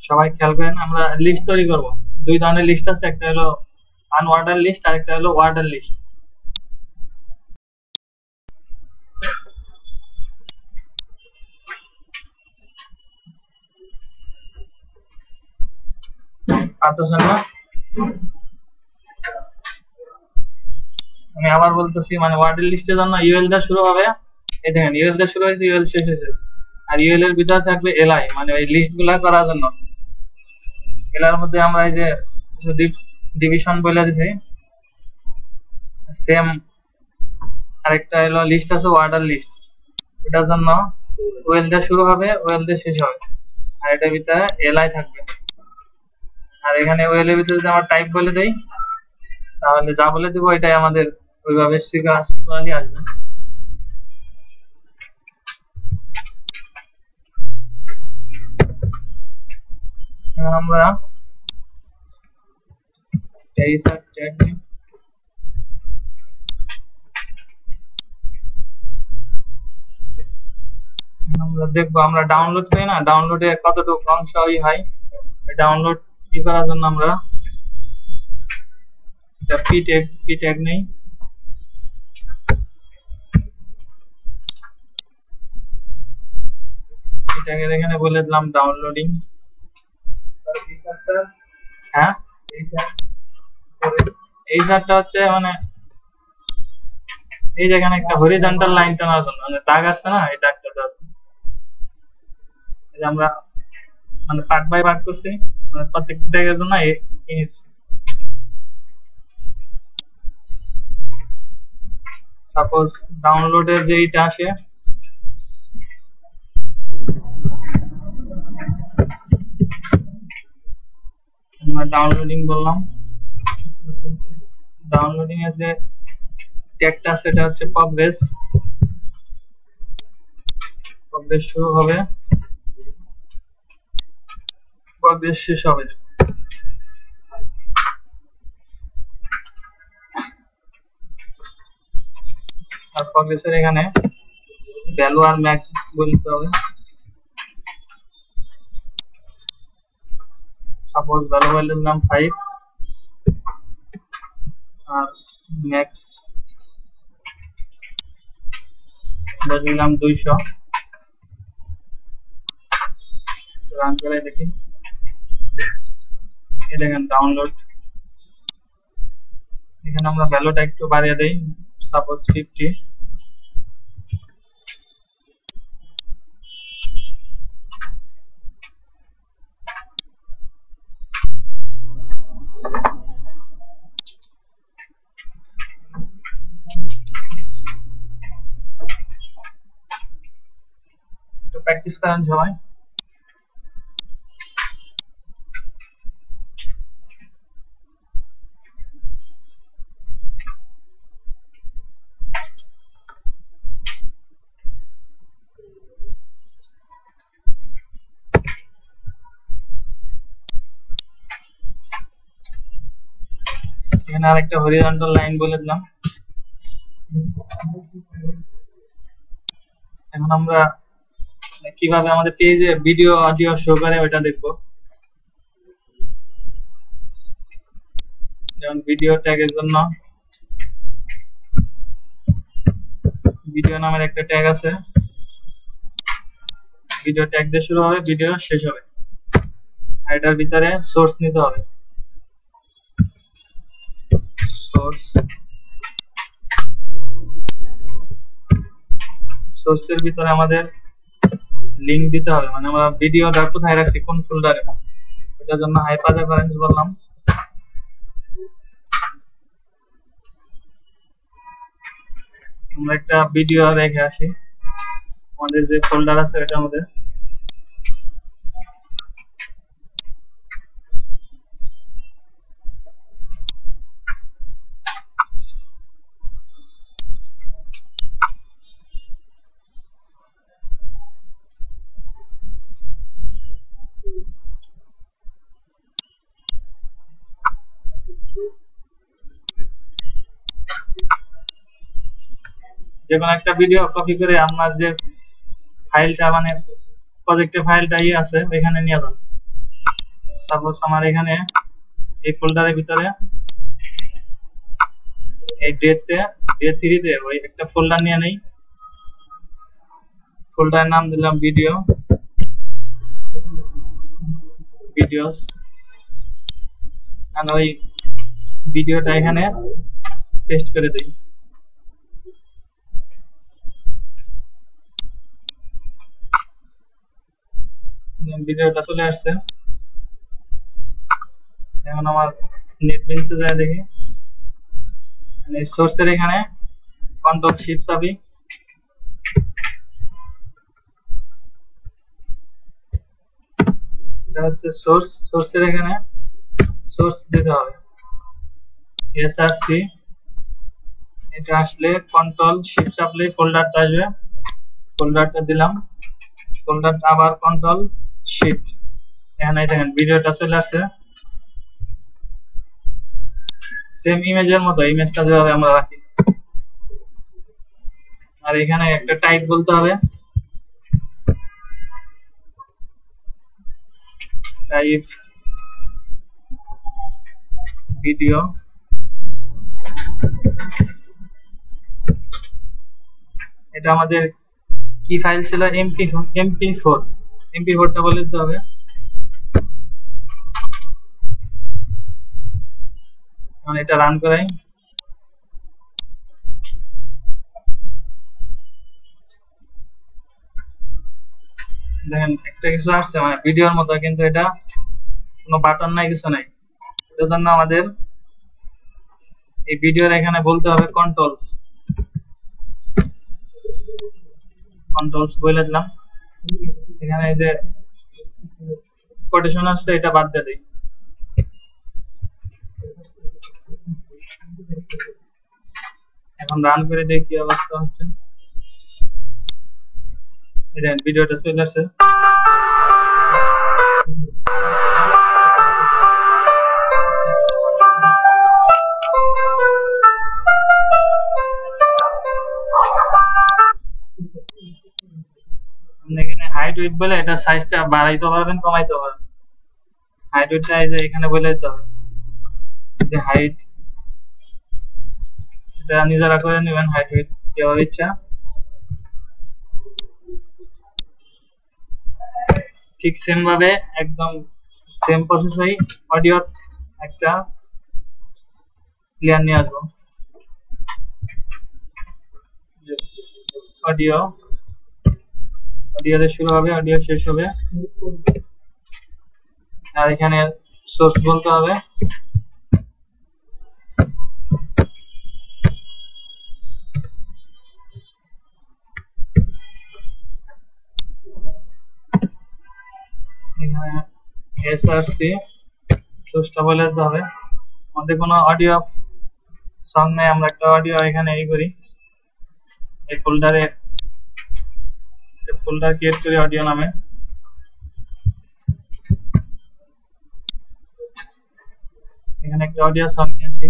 সবাই খেয়াল করেন, আমরা লিস্ট তৈরি করব। দুই ধরনের লিস্ট আছে, একটা হলো আনওয়ার্ডার লিস্ট আর একটা হলো ওয়ার্ডার লিস্ট। পারতেছেন না? আমি আবার বলতেছি, মানে ওয়ার্ডার লিস্টের জন্য ইউএল দিয়ে শুরু হবে। এই দেখেন, ইউএল দিয়ে শুরু হয়েছে, ইউএল শেষ হয়েছে। আর ইউএল এর ভিতরে থাকবে এলআই, মানে ওই লিস্ট গুলা করার জন্য। এলার মধ্যে আমরা এই যে ডিভিশন বলে দিছি, সেম আরেকটা হলো লিস্ট আছে ওয়ার্ডার লিস্ট। এটার জন্য ওয়েল দিয়ে শুরু হবে, ওয়েল দিয়ে শেষ হবে, আর এটার ভিতরে এলআই থাকবে। আর এখানে ওয়েল এর ভিতরে যদি আমরা টাইপ বলে দেই, তাহলে যা বলে দিব এটাই আমাদের ওইভাবে সিকুয়ালি আসবে। এখন আমরা আমরা দেখবো, আমরা ডাউনলোড করি না, ডাউনলোডে কতটুকু অংশ হয়। ডাউনলোড করার জন্য আমরা পি ট্যাগ নেই। এখানে বলে দিলাম ডাউনলোডিং। হ্যাঁ, এই চারটা হচ্ছে মানে এই যেখানে একটা হরিজন্টাল লাইন টানার জন্য, মানে দাগ আসছে না, এই দাগটা আমরা মানে পার্ট বাই পার্ট করছি, মানে প্রত্যেকটা ট্যাগের জন্য এই নিচ্ছি। সাপোজ ডাউনলোডের যে এইটা আসে, ডাউনলোডিং বললাম। ডাউনলোডিং এর যে ট্যাগটা সেটা হচ্ছে প্রগ্রেস। প্রগ্রেস শুরু হবে, প্রগ্রেস শেষ হবে। আর প্রগ্রেসের এখানে ভ্যালু আর ম্যাক্স বলতে হবে। সাপোজ ভ্যালু বললাম নাম 5 আর ম্যাক্স বললাম 200। রান করে দেখি, এই দেখেন ডাউনলোড। এখানে আমরা ভ্যালুটা একটু বাড়িয়ে দেই, সাপোজ 50। একটু প্র্যাকটিস করেন সবাই। এখানে আরেকটা হরিজন্টাল লাইন বলে দিলাম। এখন আমরা কিভাবে আমাদের পেজে ভিডিও অডিও শো করে ওটা দেখবো। যেমন ভিডিও ট্যাগের জন্য ভিডিও নামের একটা ট্যাগ আছে, ভিডিও ট্যাগ দিয়ে শুরু হবে, ভিডিও শেষ হবে। আর এটার ভিতরে সোর্স নিতে হবে, সোর্সের ভিতরে আমাদের লিংক দিতে হবে, মানে আমরা ভিডিওটা কোথায় রাখছি, কোন ফোল্ডারে। এটার জন্য হাইপার রেফারেন্স বললাম। আমরা একটা ভিডিও রেখে আসি আমাদের যে ফোল্ডার আছে এটার মধ্যে। যে কোনো একটা ভিডিও কপি করে আপনার যে ফাইলটা মানে প্রজেক্টের ফাইলটা আছে ওইখানে নিয়ে যান। সাপোজ আমার এখানে এই ফোল্ডারের ভিতরে এই ডে 3 তে ওই একটা ফোল্ডার নিয়ে নেই। ফোল্ডারের নাম দিলাম ভিডিওস, আর ওই ভিডিওটা এখানে পেস্ট করে দেই। ভিডিওটা চলে আসছে। এখন আমার নেটবিনসে যায় দেখি, সোর্সের এখানে কন্ট্রোল শিফট চাবি, এটা হচ্ছে সোর্সের এখানে সোর্স দিতে হবে src। এটা আসলে কন্ট্রোল শিফট চাপলে ফোল্ডারটা আসবে, ফোল্ডারটা দিলাম, ফোল্ডারটা আবার কন্ট্রোল শিফট, এখানে দেখেন ভিডিওটা চলে আসছে। সেম ইমেজের মতো ইমেজটা যেভাবে আমরা রাখি, আর এখানে একটা টাইপ বলতে হবে, টাইপ ভিডিও। এটা আমাদের কি ফাইল ছিল, mp4টা বলে দিতে হবে। এখন এটা রান করাই, দেখেন একটা কিছু আসছে মানে ভিডিওর মতো, কিন্তু এটা কোনো বাটন নাই, কিছু নাই। এটার জন্য আমাদের এই ভিডিওর এখানে বলতে হবে কন্ট্রোলস বলে দিলাম। এখানে এই যে কোটেশন আসছে এটা বাদ দিয়ে দিই। এখন রান করে দেখি কি অবস্থা হচ্ছে। দেখেন ভিডিওটা চলে আসছে। এখানে হাইট উইডথ বলে এটা সাইজটা বাড়াইতে পারবেন কমাইতে পারবেন। হাইট উইডথটা এই যে এখানে বলে দিতে হবে যে হাইট, এটা নিজেরা করে নেবেন হাইট উইডথ যেভাবে ইচ্ছা। ঠিক সেম ভাবে একদম সেম প্রসেসই অডিও একটা ক্লিয়ার নিয়ে আসবো। অডিও শুরু হবে, অডিও শেষ হবে, আর এখানে সোর্স বলতে হবে। এখানে src সোর্সটা বলে দিতে হবে। আমাদের কোনো অডিও সং নেই, আমরা একটা অডিও এখানে এই করি, এই ফোল্ডারে ফোল্ডার ক্রিয়েট করি অডিও নামে। এখানে একটা অডিও সং নিয়েছি,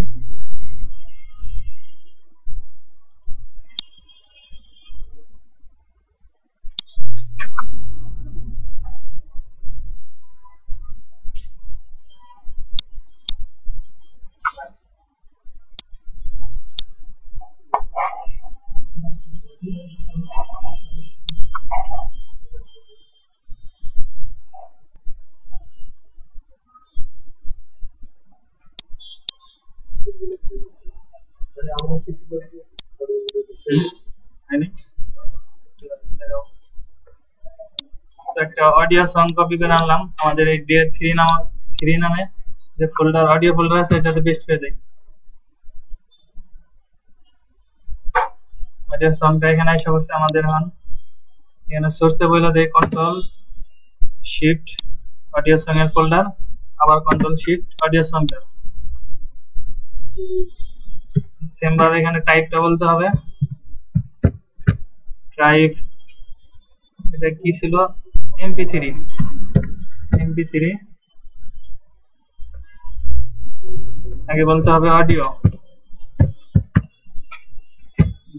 একটা অডিও সং কপি করে আনলাম, আমাদের এই ডে 3 নামে যে ফোল্ডার অডিও ফোল্ডার আছে এটাতে পেস্ট করে দেই। অডিও সংটা এখানে এসে বসে আমাদের এখন এখানে সোর্সে বলে দেয় কন্ট্রোল শিফট অডিও সং এর ফোল্ডার, আবার কন্ট্রোল শিফট অডিও সংটা। সেম ভাবে এখানে টাইপটা বলতে হবে, টাইপ এটা কি ছিল, mp3 আগে বলতে হবে অডিও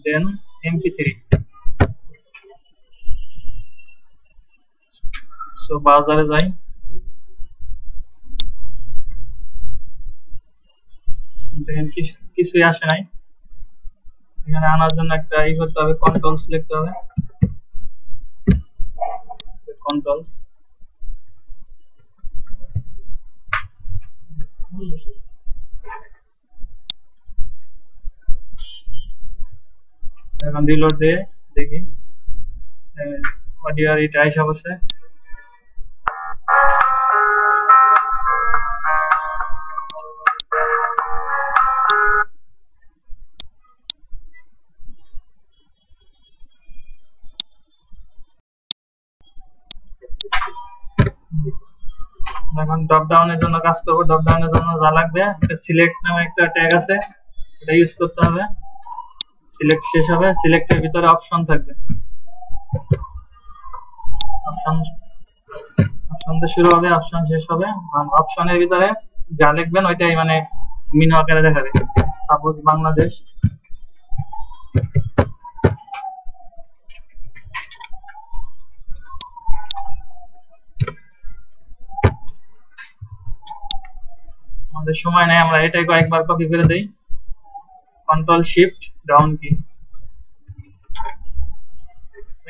দেন mp3। সো ব্রাউজারে যাই, দেখেন কিছুই আসে নাই। এখানে আনার জন্য একটা ই করতে হবে, কন্ট্রোলস লিখতে হবে, কন্ট্রোলস। এখন রিলোড দিয়ে দেখি অডিও এটা এসে বসে। এখন ড্রপ ডাউনের জন্য কাজ করব। ড্রপ ডাউনের জন্য যা লাগবে, একটা সিলেক্ট নামে একটা ট্যাগ আছে, এটা ইউজ করতে হবে। সিলেক্ট শেষ হবে, সিলেক্টের ভিতরে অপশন থাকবে, অপশন দিয়ে শুরু হবে, অপশন শেষ হবে। অপশনের ভিতরে যা লিখবেন ওইটাই মানে মেনু আকারে দেখাবে। সাপোজ বাংলাদেশ, আমাদের সময় নেই, আমরা এটাই কয়েকবার কপি করে দেই, কন্ট্রোল শিফট ডাউন কি।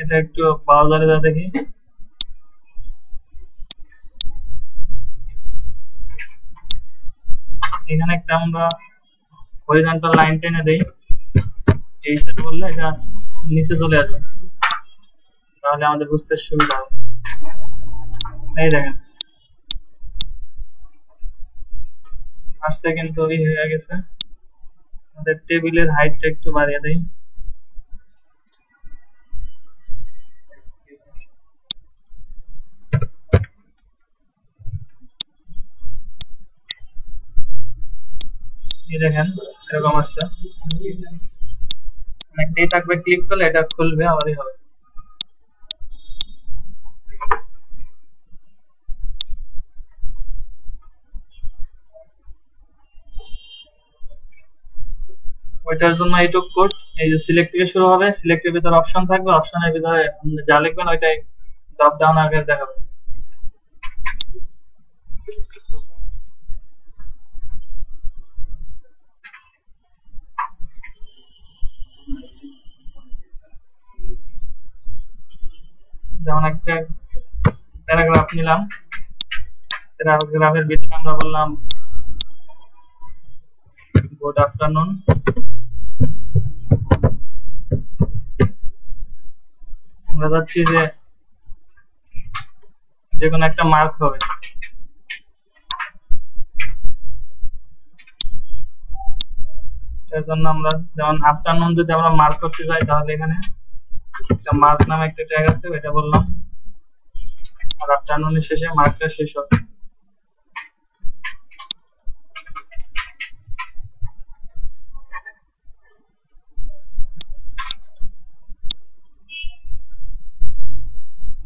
এটা একটু ব্রাউজারে যা দেখি, এখানে একটা আমরা হরিজন্টাল লাইন টেনে দেই, এই সাইড বললে এটা নিচে চলে আসবে, তাহলে আমাদের বুঝতে সুবিধা হবে। এই দেখেন আসছে, কিন্তু ওই হয়ে গেছে। আমাদের টেবিলের হাইটটা একটু বাড়িয়ে দেই, এই দেখেন এরকম আসছে। অনেকটাই থাকবে, ক্লিক করলে এটা খুলবে, আবারই হবে। ওইটার জন্য এইটুক কোড, এই যে সিলেক্ট থেকে শুরু হবে, সিলেক্টের ভিতরে অপশন থাকবে, অপশনের ভিতরে আপনি যা লিখবেন ওইটাই ড্রপ ডাউন আগে দেখাবে। যেমন একটা প্যারাগ্রাফ নিলাম, প্যারাগ্রাফের ভিতরে আমরা বললাম গুড আফটারনুন, আমরা যাচ্ছি যে কোনো একটা মার্ক হবে। এর জন্য আমরা যেমন আফটারনুন যদি আমরা মার্ক করতে যাই, তাহলে এখানে একটা মার্ক নামে একটা ট্যাগ আছে, এটা বললাম, আর আফটারনুনের শেষে মার্কটা শেষ হবে।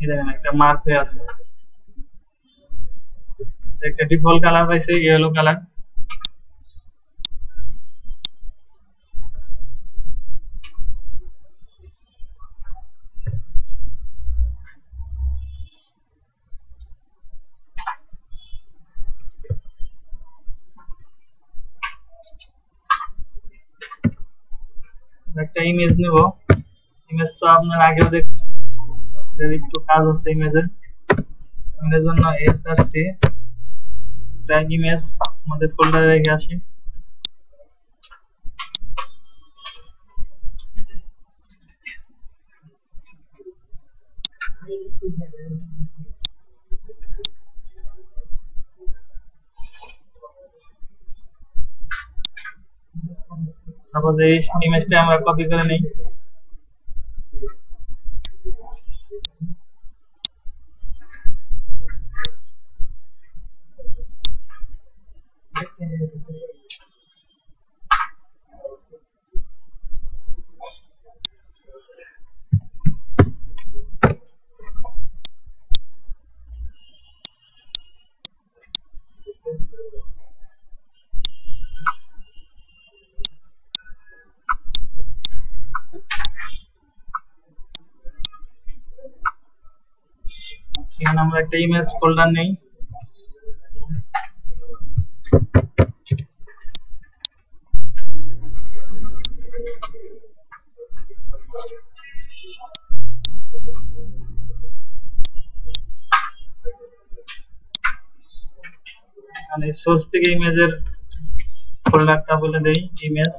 এই দেখেন একটা মার্ক হয়ে আছে, একটা ডিফল্ট কালার পাইছে ইয়েলো কালার। একটা ইমেজ নেব, ইমেজ তো আপনার আগেও দেখছেন, একটু কাজ আছে ইমেজের। এর জন্য এসআরসি ট্যাগ ইমেজ আমাদের ফোল্ডারে রেখে আসি। সাপোজ এই ইমেজটা আমরা কপি করে নেই, এখানে আমরা একটা ইমেজ ফোল্ডার নেই, এখানে সোর্স থেকে ইমেজের ফোল্ডারটা বলে দেই ইমেজ।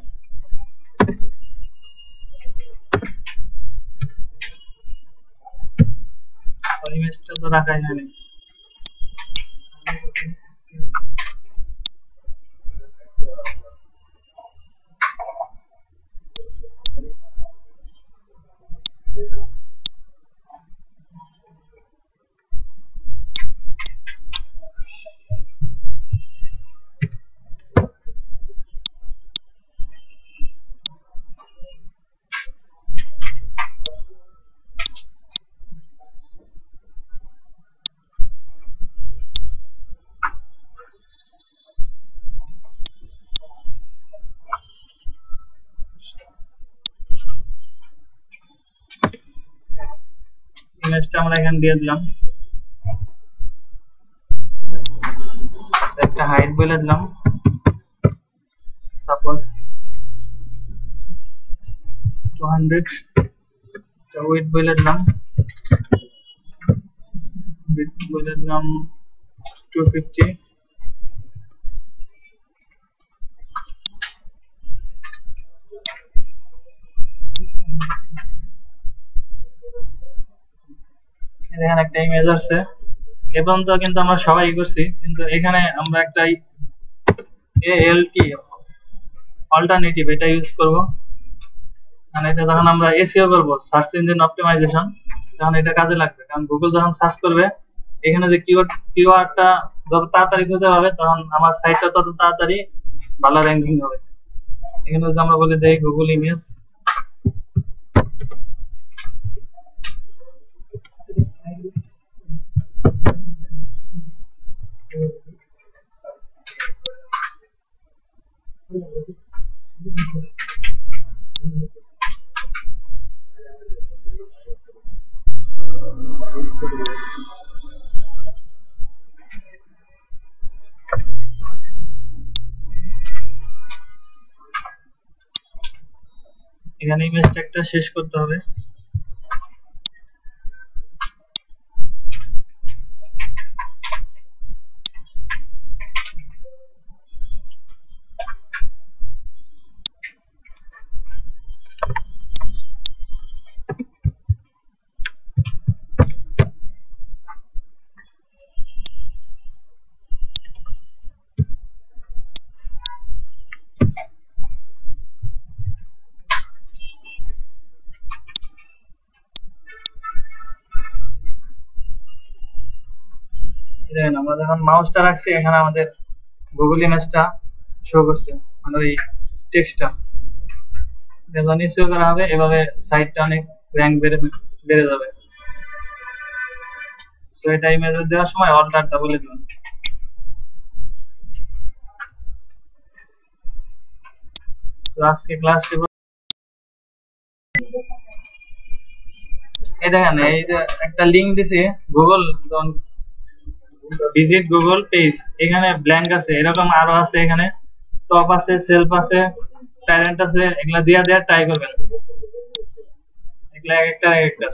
ইমেজটা তো রাখাই হয়নি, ইমেজটা আমরা এখানে দিয়ে দিলাম, একটা হাইট বলে দিলাম, সাপোজ 200, উইডথ বলে দিলাম, width বলে দিলাম 250, এখানে একটা ইমেজ আছে। এ পর্যন্ত কিন্তু আমরা সবাই করছি, কিন্তু এখানে আমরা একটা ALT অল্টারনেটিভ এটা ইউজ করব। মানে এটা যখন আমরা এসইও করব, সার্চ ইঞ্জিন অপটিমাইজেশন, তখন এটা কাজে লাগবে। কারণ গুগল যখন সার্চ করবে, এখানে যে কিওয়ার্ডটা যত তাড়াতাড়ি খুঁজে পাবে, তখন আমার সাইটটা তত তাড়াতাড়ি ভালো র্যাঙ্কিং হবে। এখানে যদি আমরা বলে দেই গুগল ইমেজ, এখানে ইমেজ ট্যাগটা শেষ করতে হবে। দেখেন আমরা যখন মাউসটা রাখছি, এখানে আমাদের গুগল ইমেজটা শো করছে, মানে ওই টেক্সটটা যখন ইস্যু করা হবে, এভাবে সাইটটা অনেক র্যাঙ্ক বেড়ে যাবে। সো এটা ইমেজ দেওয়ার সময় অল্টারটা বলে দিবেন। সো আজকে ক্লাস এই দেখেন, এই যে একটা লিংক দিছি গুগল, ভিজিট গুগল পেজ, এখানে ব্ল্যাঙ্ক আছে, এরকম আরো আছে, এখানে টপ আছে, সেলফ আছে, ট্যালেন্ট আছে, এগুলা দিয়া ট্রাই করবেন। এগুলা এক একটা